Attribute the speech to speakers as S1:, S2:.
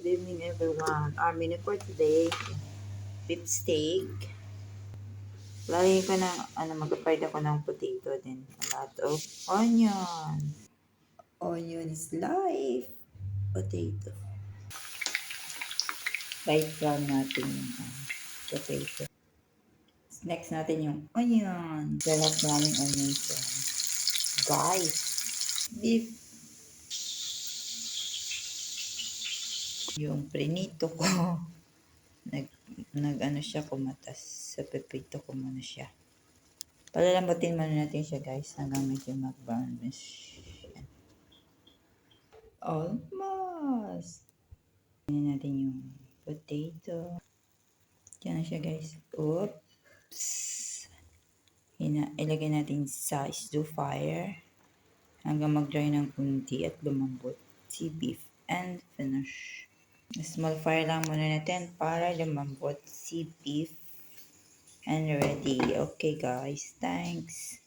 S1: Good evening, everyone. Our menu for today, beef steak. Lagay ko ng, mag-fried ako ng potato din. A lot of onion. Onion is life. Potato. Fried brown natin yung potato. Next natin yung onion. Lahat maraming onion siya. Guys, beef. Yung prinito ko. Nag ano siya kumatas. Sa pepito ko muna siya. Palalambutin muna natin siya guys hanggang medyo mag-brown. Yan. Almost. Tingnan natin yung potato. Yan na siya guys. Oops. Ilagay natin sa slow fire hanggang mag-dry ng kunti at lumambot si beef and finish. Small fire lang muna natin para lumambot si beef and ready. Okay guys, thanks.